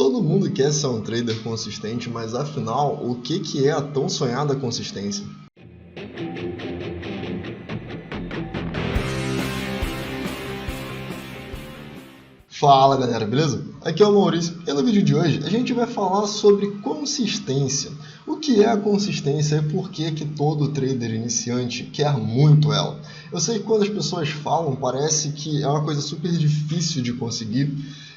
Todo mundo quer ser um trader consistente, mas afinal, o que é a tão sonhada consistência? Fala galera, beleza? Aqui é o Maurício e no vídeo de hoje a gente vai falar sobre consistência. O que é a consistência e por que todo trader iniciante quer muito ela. Eu sei que quando as pessoas falam parece que é uma coisa super difícil de conseguir,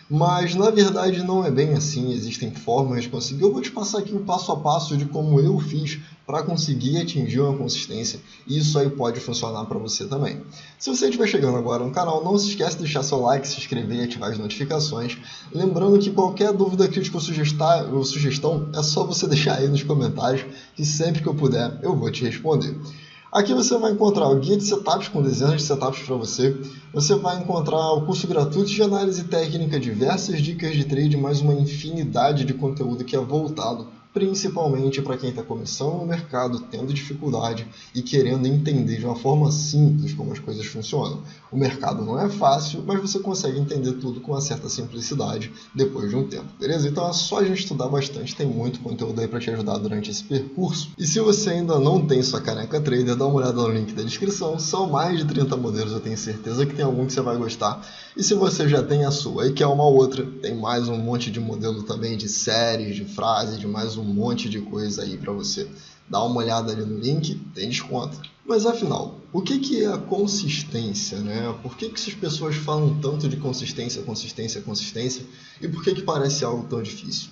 mas na verdade não é bem assim, existem formas de conseguir. Eu vou te passar aqui o passo a passo de como eu fiz para conseguir atingir uma consistência, e isso aí pode funcionar para você também. Se você estiver chegando agora no canal, não se esquece de deixar seu like, se inscrever e ativar as notificações. Lembrando que qualquer dúvida, crítica ou sugestão é só você deixar aí nos comentários, que sempre que eu puder eu vou te responder. Aqui você vai encontrar o guia de setups com dezenas de setups para você. Você vai encontrar o curso gratuito de análise técnica, diversas dicas de trade, mais uma infinidade de conteúdo que é voltado principalmente para quem está começando no mercado, tendo dificuldade e querendo entender de uma forma simples como as coisas funcionam. O mercado não é fácil, mas você consegue entender tudo com uma certa simplicidade depois de um tempo, beleza? Então é só a gente estudar bastante, tem muito conteúdo aí para te ajudar durante esse percurso. E se você ainda não tem sua caneca trader, dá uma olhada no link da descrição, são mais de 30 modelos, eu tenho certeza que tem algum que você vai gostar. E se você já tem a sua e quer uma outra, tem mais um monte de modelo também, de séries, de frases, de mais um monte de coisa aí para você. Dá uma olhada ali no link, tem desconto. Mas afinal, o que é a consistência, né? Por que essas pessoas falam tanto de consistência, consistência, consistência? E por que parece algo tão difícil?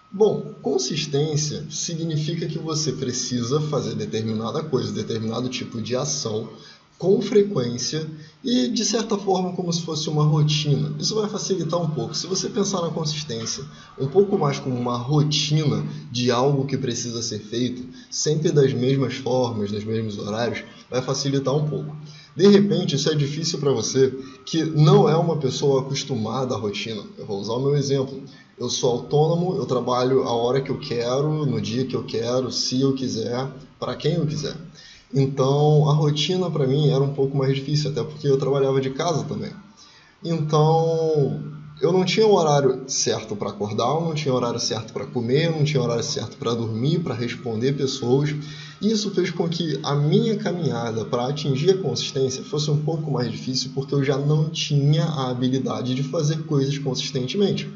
Bom, consistência significa que você precisa fazer determinada coisa, determinado tipo de ação com frequência e, de certa forma, como se fosse uma rotina. Isso vai facilitar um pouco. Se você pensar na consistência um pouco mais como uma rotina de algo que precisa ser feito, sempre das mesmas formas, nos mesmos horários, vai facilitar um pouco. De repente, isso é difícil para você, que não é uma pessoa acostumada à rotina. Eu vou usar o meu exemplo. Eu sou autônomo, eu trabalho a hora que eu quero, no dia que eu quero, se eu quiser, para quem eu quiser. Então, a rotina para mim era um pouco mais difícil, até porque eu trabalhava de casa também. Então, eu não tinha o horário certo para acordar, eu não tinha o horário certo para comer, eu não tinha o horário certo para dormir, para responder pessoas. Isso fez com que a minha caminhada para atingir a consistência fosse um pouco mais difícil, porque eu já não tinha a habilidade de fazer coisas consistentemente.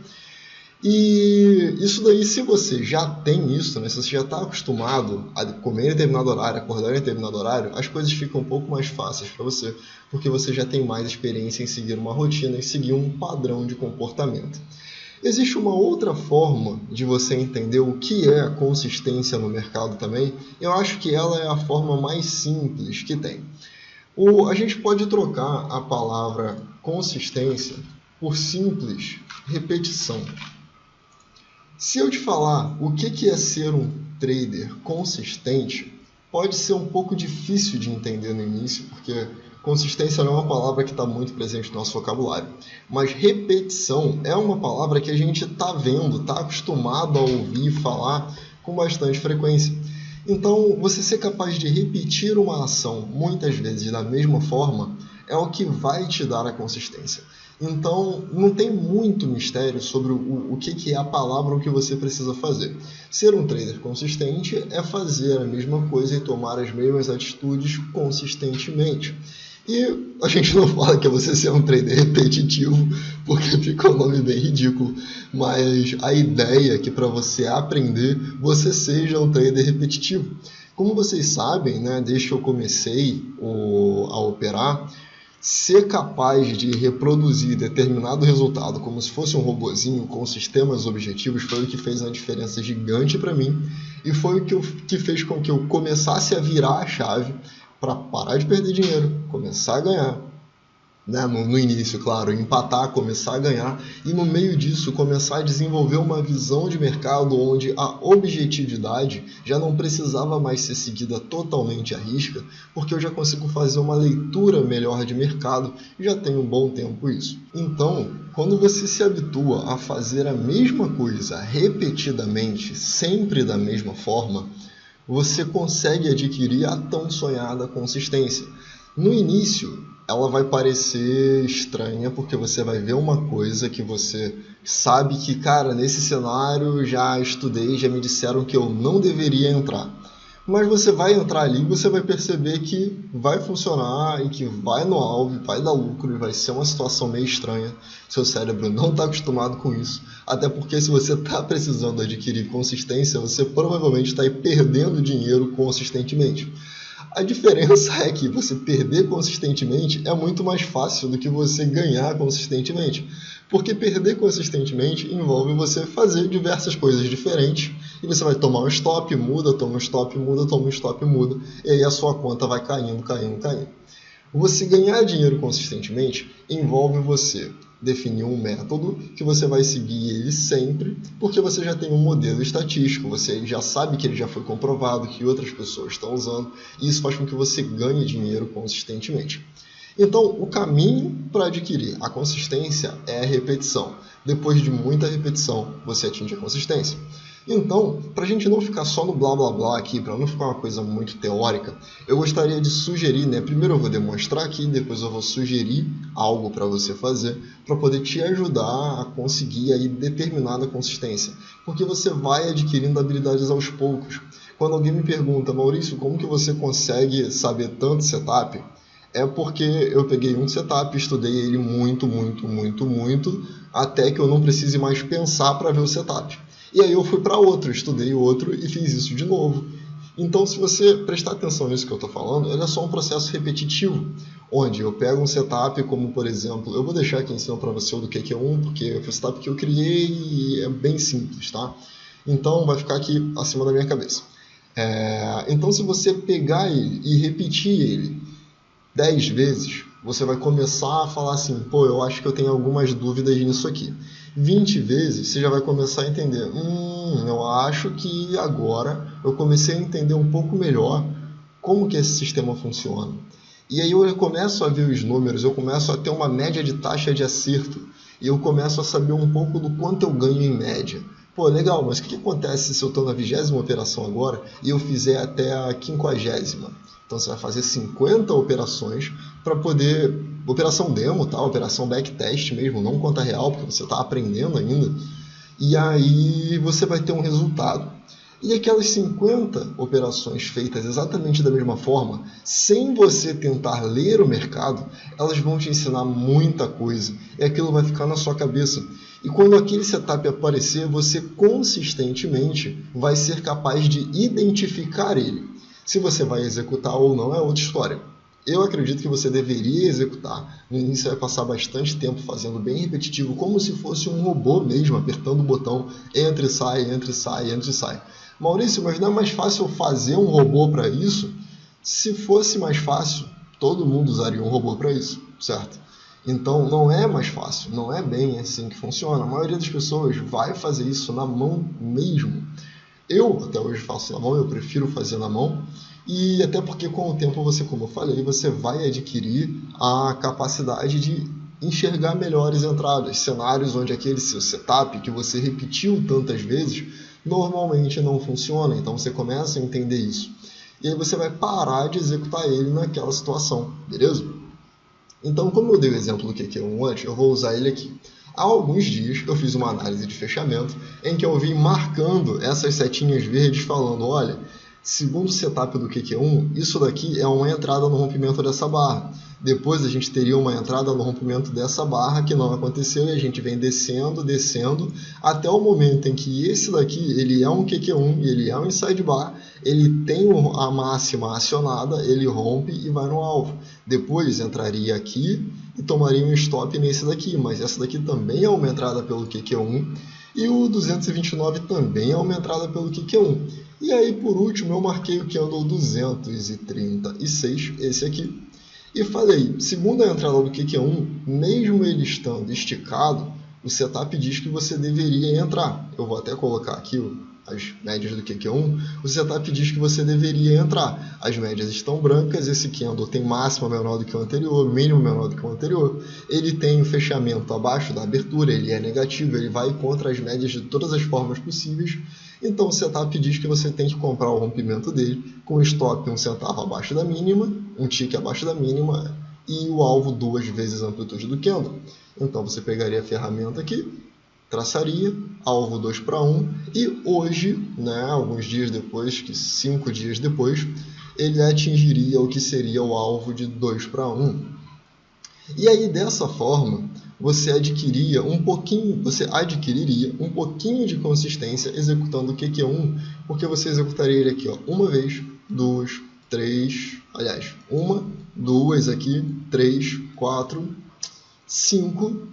E isso daí, se você já tem isso, né, se você já está acostumado a comer em determinado horário, acordar em determinado horário, as coisas ficam um pouco mais fáceis para você, porque você já tem mais experiência em seguir uma rotina e seguir um padrão de comportamento. Existe uma outra forma de você entender o que é a consistência no mercado também. Eu acho que ela é a forma mais simples que tem. A gente pode trocar a palavra consistência por simples repetição. Se eu te falar o que é ser um trader consistente, pode ser um pouco difícil de entender no início, porque consistência não é uma palavra que está muito presente no nosso vocabulário. Mas repetição é uma palavra que a gente está vendo, está acostumado a ouvir falar com bastante frequência. Então, você ser capaz de repetir uma ação muitas vezes da mesma forma é o que vai te dar a consistência. Então, não tem muito mistério sobre o que é a palavra, o que você precisa fazer. Ser um trader consistente é fazer a mesma coisa e tomar as mesmas atitudes consistentemente. E a gente não fala que é você ser um trader repetitivo, porque fica um nome bem ridículo, mas a ideia é que para você aprender, você seja um trader repetitivo. Como vocês sabem, né, desde que eu comecei a operar, ser capaz de reproduzir determinado resultado como se fosse um robozinho com sistemas objetivos foi o que fez uma diferença gigante para mim e foi o que fez com que eu começasse a virar a chave para parar de perder dinheiro, começar a ganhar. Né? No início, claro, empatar, começar a ganhar e no meio disso começar a desenvolver uma visão de mercado onde a objetividade já não precisava mais ser seguida totalmente à risca, porque eu já consigo fazer uma leitura melhor de mercado e já tenho um bom tempo isso. Então, quando você se habitua a fazer a mesma coisa repetidamente, sempre da mesma forma, você consegue adquirir a tão sonhada consistência. No início, ela vai parecer estranha, porque você vai ver uma coisa que você sabe que, cara, nesse cenário já estudei, já me disseram que eu não deveria entrar. Mas você vai entrar ali e você vai perceber que vai funcionar e que vai no alvo, vai dar lucro e vai ser uma situação meio estranha. Seu cérebro não está acostumado com isso. Até porque se você está precisando adquirir consistência, você provavelmente está aí perdendo dinheiro consistentemente. A diferença é que você perder consistentemente é muito mais fácil do que você ganhar consistentemente. Porque perder consistentemente envolve você fazer diversas coisas diferentes e você vai tomar um stop, muda, toma um stop, muda, toma um stop, muda, e aí a sua conta vai caindo, caindo, caindo. Você ganhar dinheiro consistentemente envolve você definir um método que você vai seguir ele sempre, porque você já tem um modelo estatístico, você já sabe que ele já foi comprovado, que outras pessoas estão usando, e isso faz com que você ganhe dinheiro consistentemente. Então, o caminho para adquirir a consistência é a repetição. Depois de muita repetição, você atinge a consistência. Então, para a gente não ficar só no blá blá blá aqui, para não ficar uma coisa muito teórica, eu gostaria de sugerir, primeiro eu vou demonstrar aqui, depois eu vou sugerir algo para você fazer, para poder te ajudar a conseguir aí determinada consistência. Porque você vai adquirindo habilidades aos poucos. Quando alguém me pergunta, Maurício, como que você consegue saber tanto setup? É porque eu peguei um setup, estudei ele muito, até que eu não precise mais pensar para ver o setup. E aí eu fui para outro, estudei outro e fiz isso de novo. Então, se você prestar atenção nisso que eu estou falando, ele é só um processo repetitivo, onde eu pego um setup, como por exemplo, eu vou deixar aqui em cima para você o do QQ1, porque foi o setup que eu criei e é bem simples, tá? Então, vai ficar aqui acima da minha cabeça. Então, se você pegar ele e repetir ele 10 vezes, você vai começar a falar assim, pô, eu acho que eu tenho algumas dúvidas nisso aqui. 20 vezes, você já vai começar a entender, eu acho que agora eu comecei a entender um pouco melhor como que esse sistema funciona. E aí eu começo a ver os números, eu começo a ter uma média de taxa de acerto, e eu começo a saber um pouco do quanto eu ganho em média. Pô, legal, mas o que acontece se eu estou na 20ª operação agora e eu fizer até a 50ª? Então você vai fazer 50 operações para poder... Operação demo, tá? Operação backtest mesmo, não conta real, porque você está aprendendo ainda. E aí você vai ter um resultado. E aquelas 50 operações feitas exatamente da mesma forma, sem você tentar ler o mercado, elas vão te ensinar muita coisa. E aquilo vai ficar na sua cabeça. E quando aquele setup aparecer, você consistentemente vai ser capaz de identificar ele. Se você vai executar ou não é outra história. Eu acredito que você deveria executar. No início você vai passar bastante tempo fazendo bem repetitivo, como se fosse um robô mesmo, apertando o botão, entra e sai, entra e sai, entra e sai. Maurício, mas não é mais fácil fazer um robô para isso? Se fosse mais fácil, todo mundo usaria um robô para isso, certo? Então não é mais fácil, não é bem assim que funciona. A maioria das pessoas vai fazer isso na mão mesmo. Eu até hoje faço na mão, eu prefiro fazer na mão. E até porque com o tempo você, como eu falei, você vai adquirir a capacidade de enxergar melhores entradas, cenários onde aquele seu setup que você repetiu tantas vezes normalmente não funciona, então você começa a entender isso. E aí você vai parar de executar ele naquela situação, beleza? Então, como eu dei o exemplo do QQ1 antes, eu vou usar ele aqui. Há alguns dias eu fiz uma análise de fechamento em que eu vim marcando essas setinhas verdes falando, olha, segundo o setup do QQ1, isso daqui é uma entrada no rompimento dessa barra. Depois a gente teria uma entrada no rompimento dessa barra que não aconteceu e a gente vem descendo, descendo, até o momento em que esse daqui ele é um QQ1, ele é um inside bar, ele tem a máxima acionada, ele rompe e vai no alvo. Depois entraria aqui e tomaria um stop nesse daqui, mas essa daqui também é uma entrada pelo QQ1 e o 229 também é uma entrada pelo QQ1. E aí, por último, eu marquei o candle 236, esse aqui, e falei, segundo a entrada do QQ1, mesmo ele estando esticado, o setup diz que você deveria entrar. Eu vou até colocar aqui as médias do QQ1, o setup diz que você deveria entrar. As médias estão brancas, esse candle tem máxima menor do que o anterior, mínimo menor do que o anterior, ele tem um fechamento abaixo da abertura, ele é negativo, ele vai contra as médias de todas as formas possíveis, então o setup diz que você tem que comprar o rompimento dele com stop 1 centavo abaixo da mínima, um tick abaixo da mínima e o alvo 2 vezes a amplitude do candle. Então você pegaria a ferramenta aqui, traçaria alvo 2 para 1 e hoje, né, alguns dias depois, 5 dias depois, ele atingiria o que seria o alvo de 2 para 1. E aí dessa forma você adquiriria um pouquinho de consistência executando o QQ1, porque você executaria ele aqui, ó, uma vez, duas, três, aliás, uma, duas aqui, 3, 4, 5,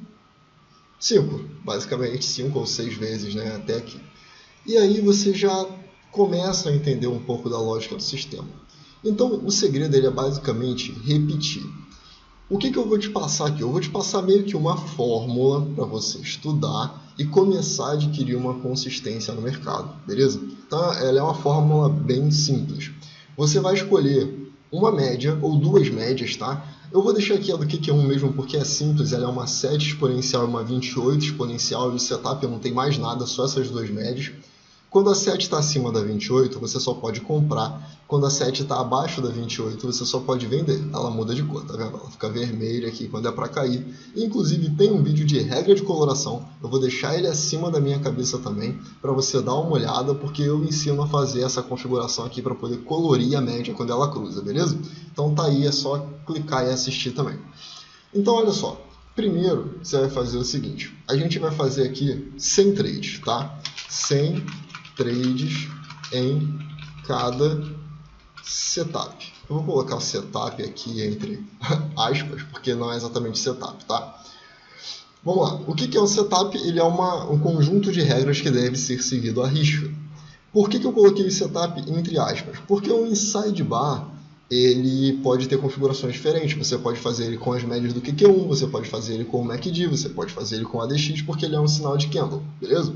basicamente 5 ou 6 vezes, né, até aqui. E aí você já começa a entender um pouco da lógica do sistema. Então o segredo dele é basicamente repetir. O que eu vou te passar aqui? Eu vou te passar meio que uma fórmula para você estudar e começar a adquirir uma consistência no mercado, beleza? Então ela é uma fórmula bem simples. Você vai escolher uma média ou duas médias, tá? Eu vou deixar aqui a do QQ1 mesmo porque é simples, ela é uma 7 exponencial e uma 28 exponencial e o setup não tem mais nada, só essas duas médias. Quando a 7 está acima da 28, você só pode comprar. Quando a 7 está abaixo da 28, você só pode vender. Ela muda de cor, tá vendo? Ela fica vermelha aqui quando é para cair. Inclusive tem um vídeo de regra de coloração. Eu vou deixar ele acima da minha cabeça também, para você dar uma olhada, porque eu ensino a fazer essa configuração aqui para poder colorir a média quando ela cruza, beleza? Então tá aí, é só clicar e assistir também. Então olha só, primeiro você vai fazer o seguinte. A gente vai fazer aqui 100 trades, tá? 100 trades em cada setup. Eu vou colocar o setup aqui entre aspas, porque não é exatamente setup, tá? Vamos lá. O que é um setup? Ele é um conjunto de regras que deve ser seguido à risca. Por que eu coloquei o setup entre aspas? Porque o inside bar ele pode ter configurações diferentes. Você pode fazer ele com as médias do QQ1, você pode fazer ele com o MACD, você pode fazer ele com o ADX, porque ele é um sinal de candle, beleza?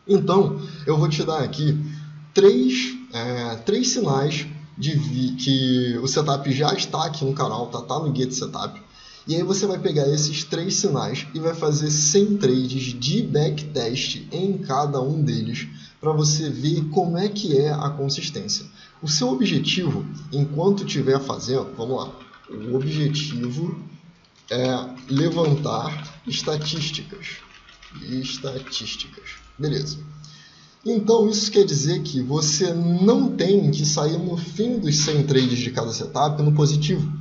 Então, eu vou te dar aqui três sinais que o setup já está aqui no canal, tá no guia de setup. E aí você vai pegar esses 3 sinais e vai fazer 100 trades de backtest em cada um deles para você ver como é que é a consistência. O seu objetivo, enquanto estiver fazendo, vamos lá, o objetivo é levantar estatísticas. Beleza. Então, isso quer dizer que você não tem que sair no fim dos 100 trades de cada setup no positivo.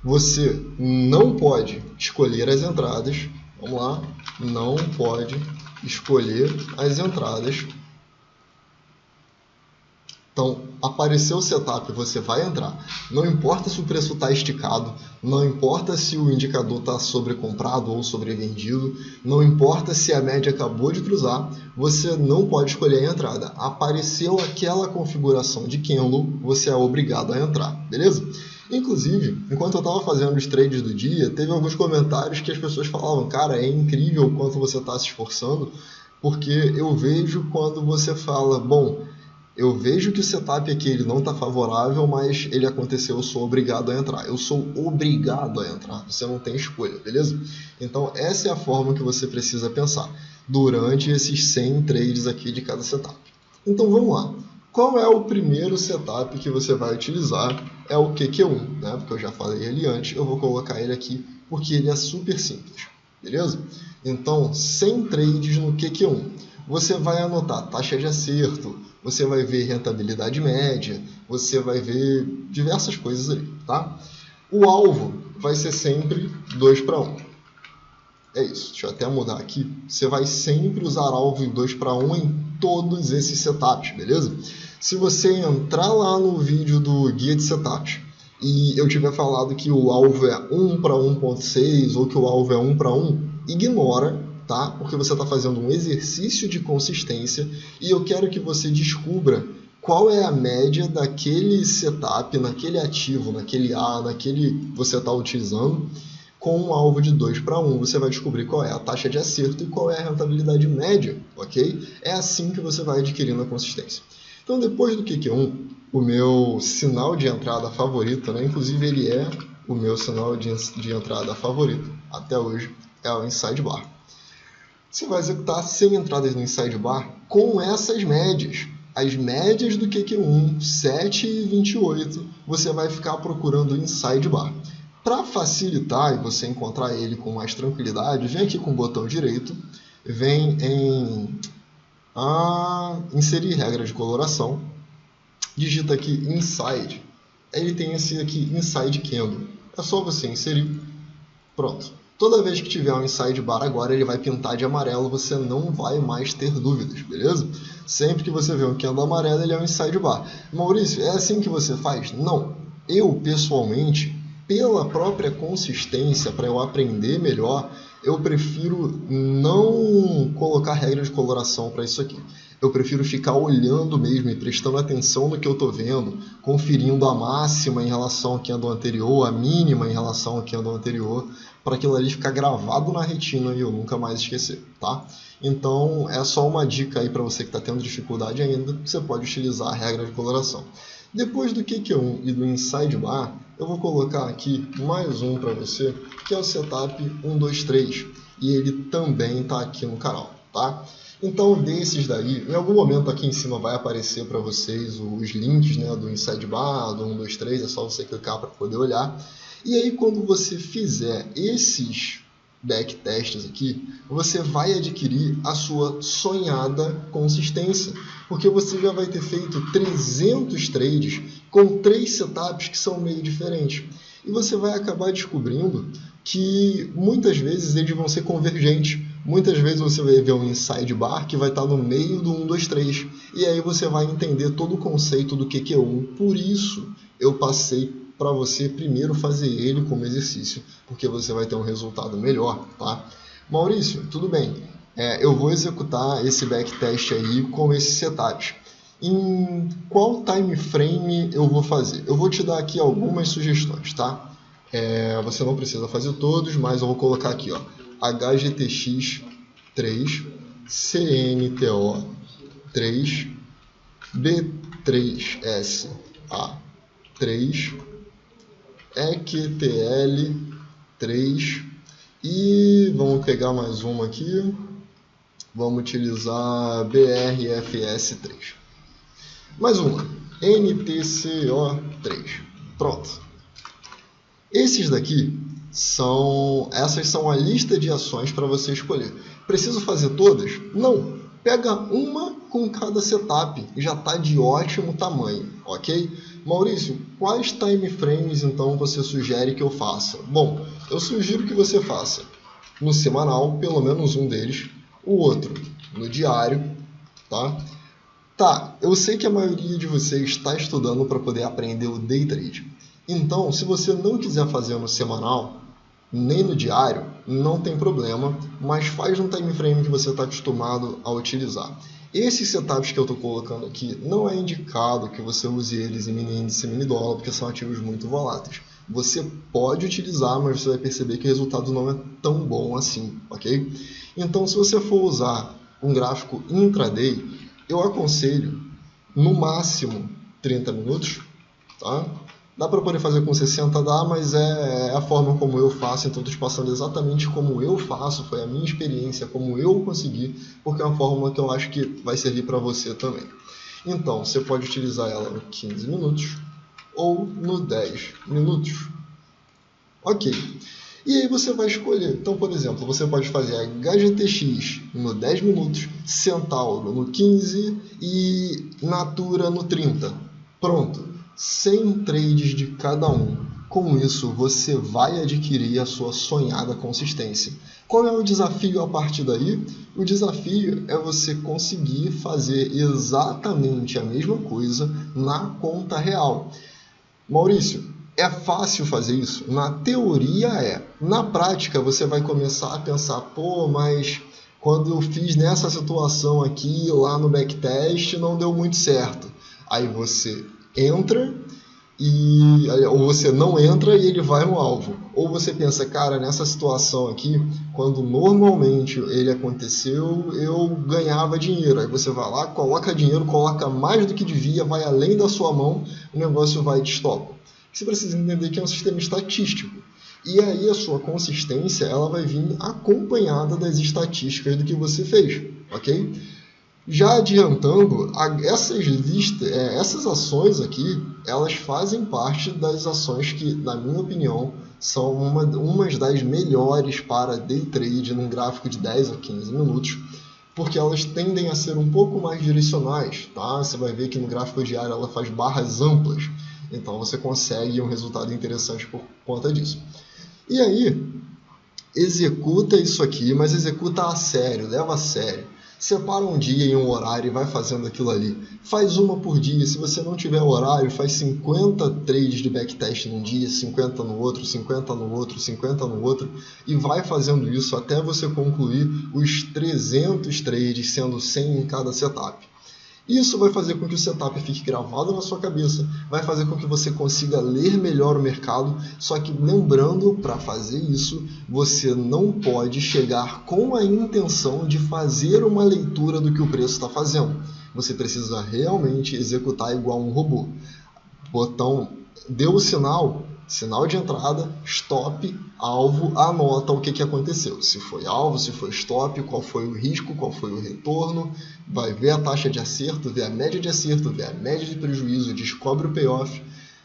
Você não pode escolher as entradas. Vamos lá. Não pode escolher as entradas. Então, apareceu o setup, você vai entrar. Não importa se o preço está esticado, não importa se o indicador está sobrecomprado ou sobrevendido, não importa se a média acabou de cruzar, você não pode escolher a entrada. Apareceu aquela configuração de candle, você é obrigado a entrar, beleza? Inclusive, enquanto eu estava fazendo os trades do dia, teve alguns comentários que as pessoas falavam, cara, é incrível o quanto você está se esforçando, porque eu vejo quando você fala, bom, eu vejo que o setup aqui ele não está favorável, mas ele aconteceu, eu sou obrigado a entrar. Eu sou obrigado a entrar, você não tem escolha, beleza? Então essa é a forma que você precisa pensar durante esses 100 trades aqui de cada setup. Então vamos lá. Qual é o primeiro setup que você vai utilizar? É o QQ1, né? Porque eu já falei ele antes, eu vou colocar ele aqui porque ele é super simples, beleza? Então 100 trades no QQ1. Você vai anotar taxa de acerto, você vai ver rentabilidade média, você vai ver diversas coisas ali, tá? O alvo vai ser sempre 2 para 1. É isso, deixa eu até mudar aqui. Você vai sempre usar alvo em 2 para 1 em todos esses setups, beleza? Se você entrar lá no vídeo do guia de setups e eu tiver falado que o alvo é 1 para 1.6 ou que o alvo é 1 para 1, ignora, tá? Porque você está fazendo um exercício de consistência e eu quero que você descubra qual é a média daquele setup, naquele ativo, naquele A, naquele que você está utilizando, com um alvo de 2 para 1. Você vai descobrir qual é a taxa de acerto e qual é a rentabilidade média, ok? É assim que você vai adquirindo a consistência. Então, depois do QQ1, o meu sinal de entrada favorito, né? Inclusive ele é o meu sinal de entrada favorito até hoje, é o Inside Bar. Você vai executar 100 entradas no Inside Bar com essas médias. As médias do QQ1, 7 e 28, você vai ficar procurando o Inside Bar. Para facilitar e você encontrar ele com mais tranquilidade, vem aqui com o botão direito, vem em inserir regra de coloração, digita aqui Inside, ele tem esse aqui Inside Candle, é só você inserir, pronto. Toda vez que tiver um Inside Bar agora, ele vai pintar de amarelo, você não vai mais ter dúvidas, beleza? Sempre que você vê um candle amarelo, ele é um Inside Bar. Maurício, é assim que você faz? Não. Eu, pessoalmente, pela própria consistência, para eu aprender melhor, eu prefiro não colocar regra de coloração para isso aqui. Eu prefiro ficar olhando mesmo e prestando atenção no que eu estou vendo, conferindo a máxima em relação ao candle anterior, a mínima em relação ao candle anterior, para aquilo ali ficar gravado na retina e eu nunca mais esquecer, tá? Então, é só uma dica aí para você que está tendo dificuldade ainda, você pode utilizar a regra de coloração. Depois do QQ1 e do Inside Bar, eu vou colocar aqui mais um para você, que é o Setup 1, 2, 3. E ele também está aqui no canal, tá? Então, desses daí, em algum momento aqui em cima vai aparecer para vocês os links, né, do Inside Bar, do 1, 2, 3, é só você clicar para poder olhar. E aí, quando você fizer esses backtests aqui, você vai adquirir a sua sonhada consistência, porque você já vai ter feito 300 trades com 3 setups que são meio diferentes. E você vai acabar descobrindo que muitas vezes eles vão ser convergentes. Muitas vezes você vai ver um Inside Bar que vai estar no meio do 1, 2, 3. E aí você vai entender todo o conceito do QQ1. Por isso eu passei para você primeiro fazer ele como exercício, porque você vai ter um resultado melhor, tá? Maurício, tudo bem, eu vou executar esse backtest aí com esses setups. Em qual time frame eu vou fazer? Eu vou te dar aqui algumas sugestões, tá? Você não precisa fazer todos, mas eu vou colocar aqui, ó, HGTX 3, CNTO 3, B3SA 3, EQTL 3 e vamos pegar mais uma aqui, vamos utilizar BRFS 3. Mais uma, NTCO 3. Pronto. Essas são a lista de ações para você escolher. Preciso fazer todas? Não. Pega uma com cada setup e já está de ótimo tamanho, ok? Maurício, quais time frames então você sugere que eu faça? Bom, eu sugiro que você faça no semanal, pelo menos um deles, o outro no diário, tá? Tá, eu sei que a maioria de vocês está estudando para poder aprender o day trade. Então, se você não quiser fazer no semanal, nem no diário, não tem problema, mas faz um time frame que você está acostumado a utilizar. Esses setups que eu estou colocando aqui, não é indicado que você use eles em mini índice e mini dólar, porque são ativos muito voláteis. Você pode utilizar, mas você vai perceber que o resultado não é tão bom assim, ok? Então, se você for usar um gráfico intraday, eu aconselho, no máximo, 30 minutos, tá? Dá para poder fazer com 60, dá, mas é a forma como eu faço, então estou te passando exatamente como eu faço, foi a minha experiência, como eu consegui, porque é uma fórmula que eu acho que vai servir para você também. Então, você pode utilizar ela no 15 minutos ou no 10 minutos. Ok. E aí você vai escolher. Então, por exemplo, você pode fazer a HGTX no 10 minutos, Centauro no 15 e Natura no 30. Pronto. 100 trades de cada um. Com isso, você vai adquirir a sua sonhada consistência. Qual é o desafio a partir daí? O desafio é você conseguir fazer exatamente a mesma coisa na conta real. Maurício, é fácil fazer isso? Na teoria é. Na prática, você vai começar a pensar, pô, mas quando eu fiz nessa situação aqui, lá no backtest, não deu muito certo. Aí você entra ou você não entra e ele vai no alvo. Ou você pensa, cara, nessa situação aqui, quando normalmente ele aconteceu, eu ganhava dinheiro. Aí você vai lá, coloca dinheiro, coloca mais do que devia, vai além da sua mão, o negócio vai de stop. Você precisa entender que é um sistema estatístico. E aí a sua consistência ela vai vir acompanhada das estatísticas do que você fez, ok? Já adiantando, essas ações aqui, elas fazem parte das ações que, na minha opinião, são umas das melhores para day trade num gráfico de 10 a 15 minutos, porque elas tendem a ser um pouco mais direcionais, tá? Você vai ver que no gráfico diário ela faz barras amplas, então você consegue um resultado interessante por conta disso. E aí, executa isso aqui, mas executa a sério, leva a sério. Separa um dia e um horário e vai fazendo aquilo ali. Faz uma por dia. Se você não tiver horário, faz 50 trades de backtest num dia, 50 no outro, 50 no outro, 50 no outro, e vai fazendo isso até você concluir os 300 trades, sendo 100 em cada setup. Isso vai fazer com que o setup fique gravado na sua cabeça, vai fazer com que você consiga ler melhor o mercado, só que lembrando, para fazer isso, você não pode chegar com a intenção de fazer uma leitura do que o preço está fazendo. Você precisa realmente executar igual um robô. Botão, deu o sinal de entrada, stop, alvo, anota o que aconteceu. Se foi alvo, se foi stop, qual foi o risco, qual foi o retorno, vai ver a taxa de acerto, ver a média de acerto, ver a média de prejuízo, descobre o payoff.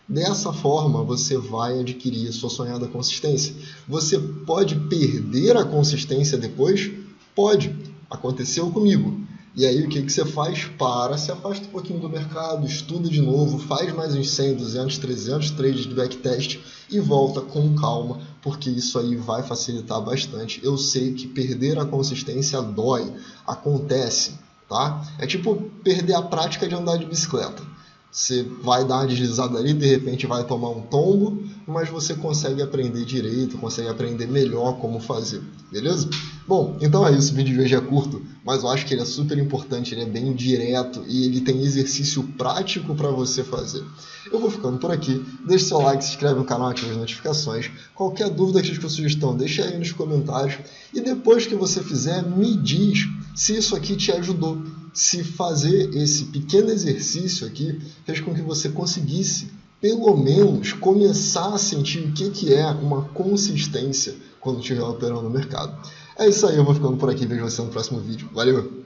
Dessa forma, você vai adquirir a sua sonhada consistência. Você pode perder a consistência depois? Pode. Aconteceu comigo. E aí o que você faz? Se afasta um pouquinho do mercado, estuda de novo, faz mais uns 100, 200, 300 trades de backtest e volta com calma, porque isso aí vai facilitar bastante. Eu sei que perder a consistência dói, acontece, tá? É tipo perder a prática de andar de bicicleta. Você vai dar uma deslizada ali, de repente vai tomar um tombo, mas você consegue aprender direito, consegue aprender melhor como fazer, beleza? Bom, então é isso, o vídeo de hoje é curto, mas eu acho que ele é super importante, ele é bem direto e ele tem exercício prático para você fazer. Eu vou ficando por aqui, deixe seu like, se inscreve no canal, ative as notificações. Qualquer dúvida, crítica ou sugestão, deixa aí nos comentários. E depois que você fizer, me diz se isso aqui te ajudou. Se fazer esse pequeno exercício aqui fez com que você conseguisse, pelo menos, começar a sentir o que é uma consistência quando estiver operando no mercado. É isso aí, eu vou ficando por aqui, vejo você no próximo vídeo. Valeu!